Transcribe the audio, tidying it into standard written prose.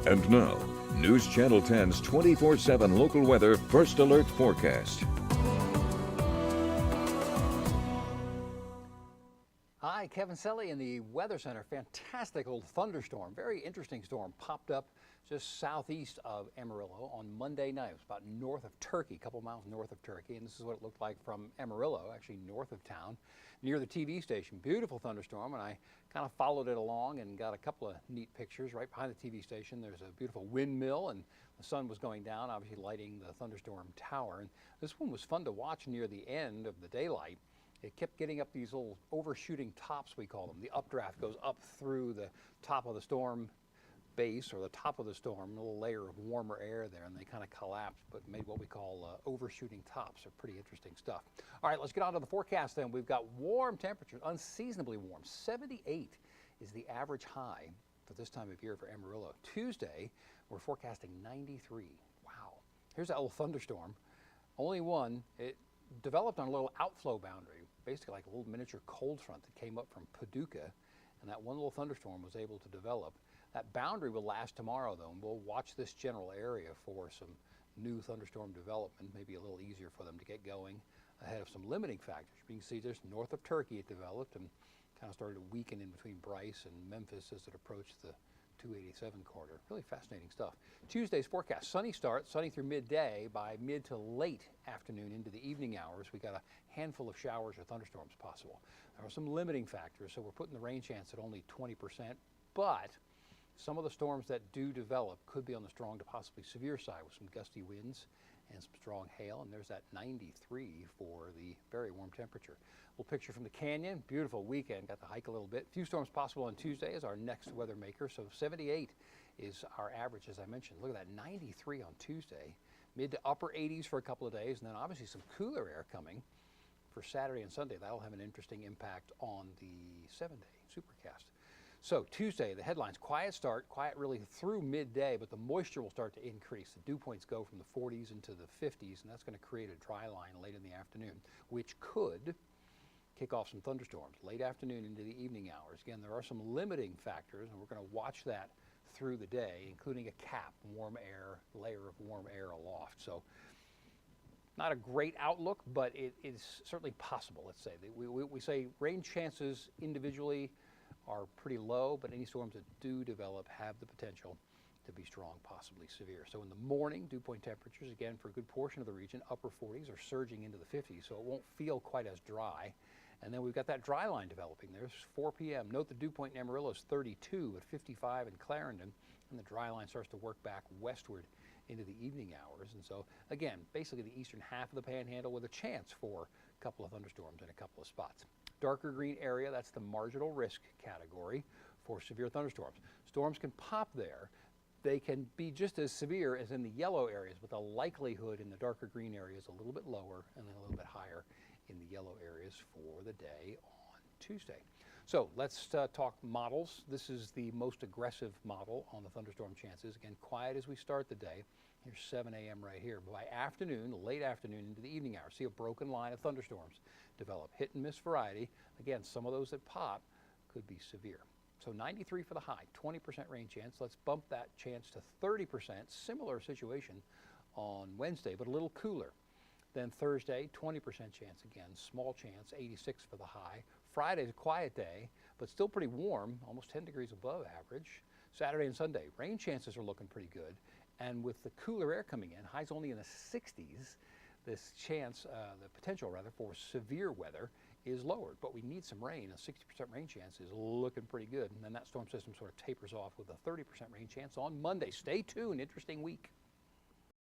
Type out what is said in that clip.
And now, News Channel 10's 24/7 local weather first alert forecast. Hi, Kevin Selly in the Weather Center. Fantastic little thunderstorm, very interesting storm popped up just southeast of Amarillo on Monday night. It was about north of Turkey, a couple miles north of Turkey, and this is what it looked like from Amarillo, actually north of town, near the TV station. Beautiful thunderstorm, and I kind of followed it along and got a couple of neat pictures. Right behind the TV station, there's a beautiful windmill, and the sun was going down, obviously lighting the thunderstorm tower. And this one was fun to watch near the end of the daylight. It kept getting up these little overshooting tops, we call them. The updraft goes up through the top of the storm base, or the top of the storm, a little layer of warmer air there, and they kind of collapsed, but made what we call overshooting tops. They're pretty interesting stuff. All right, let's get on to the forecast then. We've got warm temperatures, unseasonably warm. 78 is the average high for this time of year for Amarillo. Tuesday, we're forecasting 93. Wow. Here's that little thunderstorm. Only one. It developed on a little outflow boundary, basically like a little miniature cold front that came up from Paducah, and that one little thunderstorm was able to develop. That boundary will last tomorrow, though, and we'll watch this general area for some new thunderstorm development, maybe a little easier for them to get going ahead of some limiting factors. You can see just north of Turkey it developed and kind of started to weaken in between Bryce and Memphis as it approached the 287 corridor. Really fascinating stuff. Tuesday's forecast, sunny start, sunny through midday. By mid to late afternoon into the evening hours, we got a handful of showers or thunderstorms possible. There are some limiting factors, so we're putting the rain chance at only 20%, but some of the storms that do develop could be on the strong to possibly severe side with some gusty winds and some strong hail, and there's that 93 for the very warm temperature. A little picture from the canyon, beautiful weekend, got to hike a little bit. Few storms possible on Tuesday as our next weather maker, so 78 is our average, as I mentioned. Look at that, 93 on Tuesday, mid to upper 80s for a couple of days, and then obviously some cooler air coming for Saturday and Sunday. That'll have an interesting impact on the 7-day supercast. So Tuesday, the headlines, quiet start, quiet really through midday, but the moisture will start to increase. The dew points go from the 40s into the 50s, and that's going to create a dry line late in the afternoon, which could kick off some thunderstorms late afternoon into the evening hours. Again, there are some limiting factors, and we're going to watch that through the day, including a cap, warm air, layer of warm air aloft. So not a great outlook, but it is certainly possible, let's say. We say rain chances individually are pretty low, but any storms that do develop have the potential to be strong, possibly severe. So in the morning, dew point temperatures, again, for a good portion of the region, upper 40s or surging into the 50s, so it won't feel quite as dry. And then we've got that dry line developing. There's 4 p.m. Note the dew point in Amarillo is 32 at 55 in Clarendon, and the dry line starts to work back westward into the evening hours. And so, again, basically the eastern half of the panhandle with a chance for a couple of thunderstorms in a couple of spots. Darker green area, that's the marginal risk category for severe thunderstorms. Storms can pop there. They can be just as severe as in the yellow areas, but the likelihood in the darker green area is a little bit lower and then a little bit higher in the yellow areas for the day on Tuesday. So let's talk models. This is the most aggressive model on the thunderstorm chances. Again, quiet as we start the day. Here's 7 a.m. right here. But by afternoon, late afternoon into the evening hours, see a broken line of thunderstorms develop. Hit and miss variety. Again, some of those that pop could be severe. So 93 for the high, 20% rain chance. Let's bump that chance to 30%. Similar situation on Wednesday, but a little cooler. Then Thursday, 20% chance again, small chance, 86 for the high. Friday's a quiet day, but still pretty warm, almost 10 degrees above average. Saturday and Sunday, rain chances are looking pretty good. And with the cooler air coming in, highs only in the 60s, this chance, the potential rather, for severe weather is lowered. But we need some rain. A 60% rain chance is looking pretty good. And then that storm system sort of tapers off with a 30% rain chance on Monday. Stay tuned, interesting week.